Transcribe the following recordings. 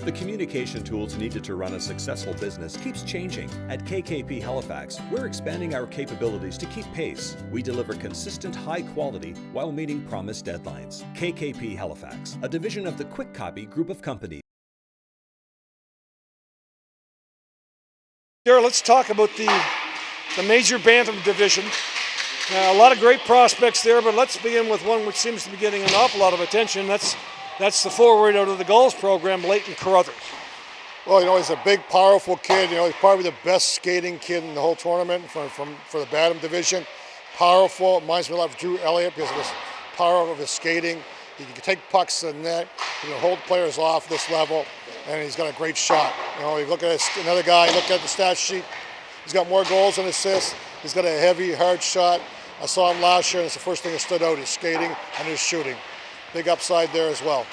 The communication tools needed to run a successful business keeps changing. At KKP Halifax, we're expanding our capabilities to keep pace. We deliver consistent high quality while meeting promised deadlines. KKP Halifax, a division of the Quick Copy Group of Companies. Darrell, let's talk about the major Bantam division. A lot of great prospects there, but let's begin with one which seems to be getting an awful lot of attention. That's the forward out of the Gulls program, Leighton Carruthers. Well, he's a big, powerful kid. He's probably the best skating kid in the whole tournament for the Bantam division. Powerful, reminds me a lot of Drew Elliott because of his power of his skating. He can take pucks to the net. He can hold players off this level, and he's got a great shot. You look at another guy. Look at the stat sheet. He's got more goals and assists. He's got a heavy, hard shot. I saw him last year, and it's the first thing that stood out: his skating and his shooting. Big upside there as well.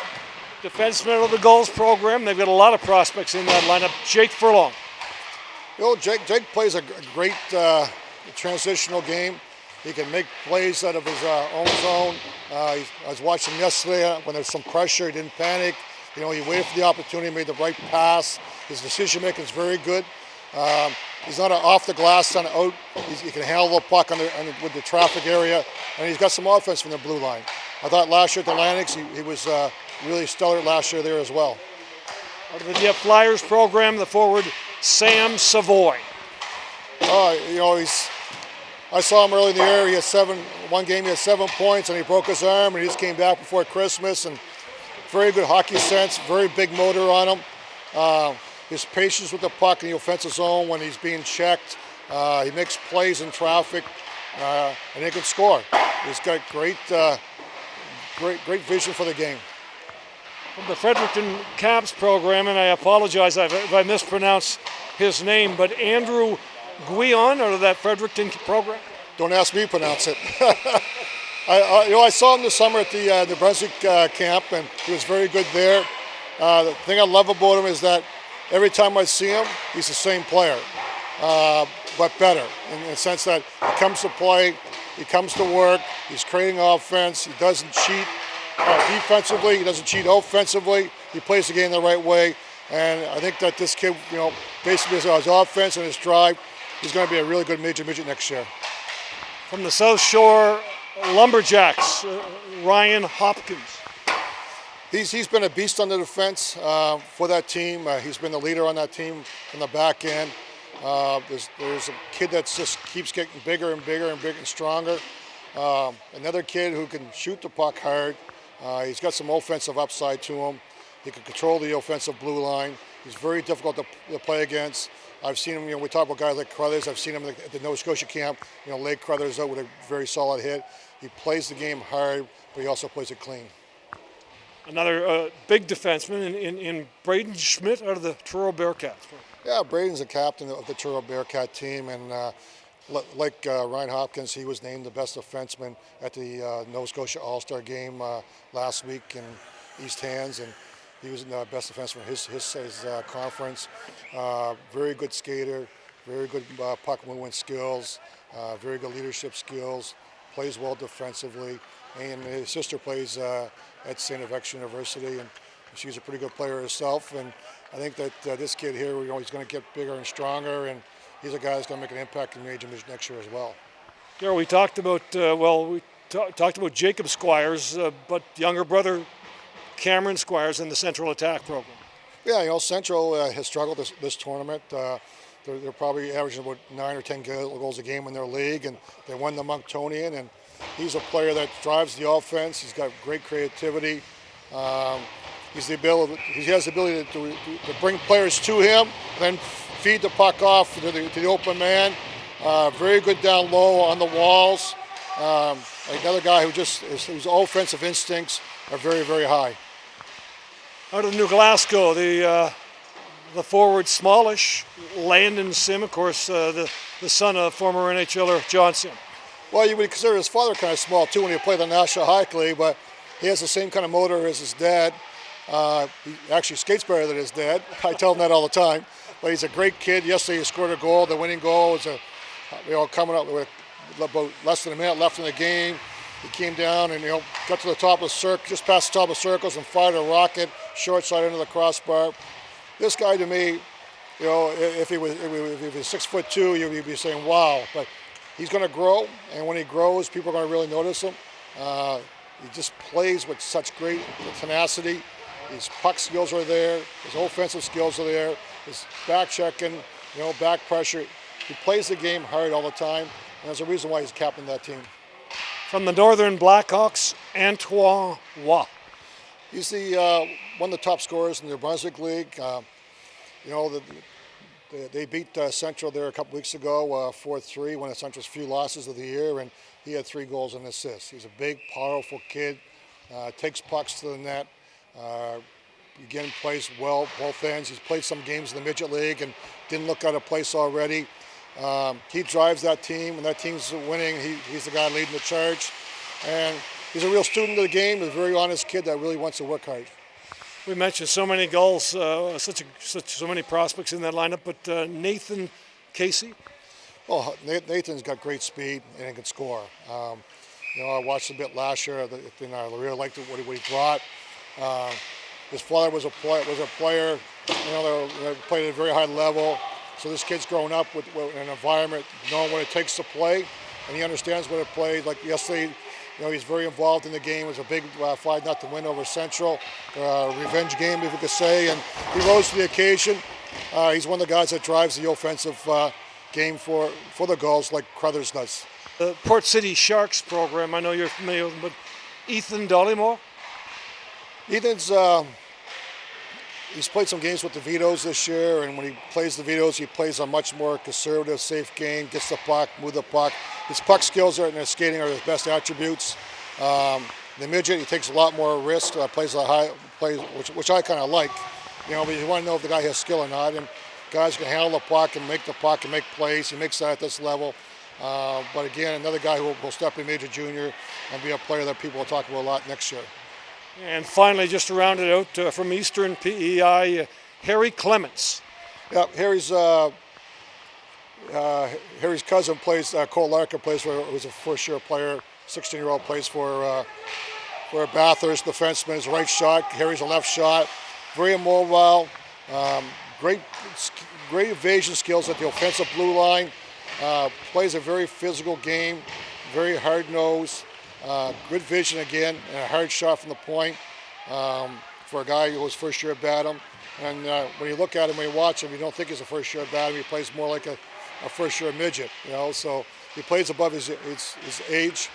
Defenseman of the Gulls program. They've got a lot of prospects in that lineup. Jake Furlong. Jake plays a great transitional game. He can make plays out of his own zone. I was watching him yesterday when there's some pressure. He didn't panic. He waited for the opportunity, made the right pass. His decision making is very good. He's not off the glass on out. He can handle the puck with the traffic area, and he's got some offense from the blue line. I thought last year at the Atlantics he was really stellar last year there as well. Out of the Dieppe Flyers program, the forward Sam Savoie. I saw him early in the year. He had one game he had 7 points, and he broke his arm, and he just came back before Christmas. And very good hockey sense, very big motor on him. His patience with the puck in the offensive zone when he's being checked. He makes plays in traffic, and he can score. He's got great vision for the game. From the Fredericton Caps program, and I apologize if I mispronounce his name, but Andrew Gwen out of that Fredericton program? Don't ask me to pronounce it. I saw him this summer at the New Brunswick camp, and he was very good there. The thing I love about him is that every time I see him, he's the same player, but better in the sense that he comes to play, he comes to work, he's creating offense, he doesn't cheat defensively, he doesn't cheat offensively, he plays the game the right way, and I think that this kid, basically his offense and his drive, he's going to be a really good major midget next year. From the South Shore Lumberjacks, Ryan Hopkins. He's been a beast on the defense for that team. He's been the leader on that team from the back end. There's a kid that just keeps getting bigger and bigger and bigger and stronger. Another kid who can shoot the puck hard. He's got some offensive upside to him. He can control the offensive blue line. He's very difficult to play against. I've seen him, we talk about guys like Carruthers. I've seen him at the Nova Scotia camp, lay Carruthers out with a very solid hit. He plays the game hard, but he also plays it clean. Another big defenseman in Brayden Schmitt out of the Truro Bearcats. Yeah, Brayden's the captain of the Truro Bearcat team, and like Ryan Hopkins, he was named the best defenseman at the Nova Scotia All-Star game last week in East Hands, and he was the best defenseman for his conference. Very good skater, very good puck movement skills, very good leadership skills, plays well defensively, and his sister plays at St. FX University, and she's a pretty good player herself. And I think that this kid here, he's going to get bigger and stronger, and he's a guy that's going to make an impact in major next year as well. Darrell, we talked about talked about Jacob Squires, but younger brother Cameron Squires in the Central Attack program. Yeah, Central has struggled this tournament. They're probably averaging about 9 or 10 goals a game in their league, and they won the Monktonian, and he's a player that drives the offense. He's got great creativity. He has the ability to bring players to him, then feed the puck off to the open man. Very good down low on the walls. Another guy whose offensive instincts are very, very high. Out of New Glasgow, the forward smallish Landon Sim, of course, the son of former NHLer John Sim. Well, you would consider his father kind of small too when he played the National Hockey League, but he has the same kind of motor as his dad. He actually skates better than his dad. I tell him that all the time. But he's a great kid. Yesterday he scored a goal. The winning goal was coming up with about less than a minute left in the game. He came down and got to the top of the circle, just past the top of the circles, and fired a rocket short side into the crossbar. This guy to me, if he was 6'2", you'd be saying wow, but he's going to grow, and when he grows, people are going to really notice him. He just plays with such great tenacity. His puck skills are there. His offensive skills are there. His back checking, back pressure. He plays the game hard all the time, and there's a reason why he's captain of that team. From the Northern Blackhawks, Antoine Roy. He's one of the top scorers in the Brunswick League. They beat Central there a couple weeks ago, 4-3, one of Central's few losses of the year, and he had 3 goals and assists. He's a big, powerful kid, takes pucks to the net, again, plays well both ends. He's played some games in the midget league and didn't look out of place already. He drives that team, and that team's winning. He's the guy leading the charge, and he's a real student of the game. He's a very honest kid that really wants to work hard. We mentioned so many goals, so many prospects in that lineup, but Nathan Casey? Oh, Nathan's got great speed and he can score. I watched a bit last year. I really liked what he brought. His father was a player, that played at a very high level. So this kid's grown up with an environment, knowing what it takes to play, and he understands what it played. Like yesterday, he's very involved in the game. It was a big 5-0 win over Central, revenge game, if we could say, and he rose to the occasion. He's one of the guys that drives the offensive game for the goals, like Carruthers does. The Port City Sharks program, I know you're familiar with him, but Ethan Dollemont? Ethan's he's played some games with the Vitos this year, and when he plays the Vitos, he plays a much more conservative, safe game, gets the puck, move the puck. His puck skills and his skating are his best attributes. The midget, he takes a lot more risk, plays which I kind of like. But you want to know if the guy has skill or not, and guys can handle the puck and make plays. He makes that at this level. But again, another guy who will step in major junior and be a player that people will talk about a lot next year. And finally, just to round it out, from Eastern PEI, Harry Clements. Yeah, Harry's cousin plays, Cole Larkin plays who's a first-year player, 16-year-old, plays for Bathurst, defenseman. His right shot, Harry's a left shot. Very immobile, great evasion skills at the offensive blue line. Plays a very physical game, very hard-nosed. Good vision again, and a hard shot from the point for a guy who was first year at Bantam. And when you look at him, when you watch him, you don't think he's a first year at Bantam. He plays more like a first year midget, So he plays above his age.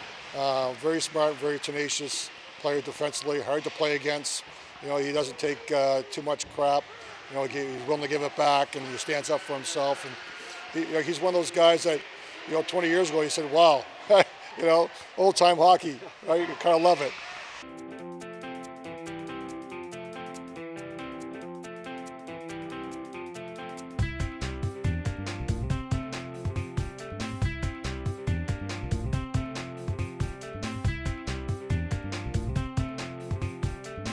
Very smart, very tenacious player defensively, hard to play against. He doesn't take too much crap. He's willing to give it back, and he stands up for himself. And he's one of those guys that, 20 years ago, he said, "Wow." Old-time hockey, right? You kind of love it.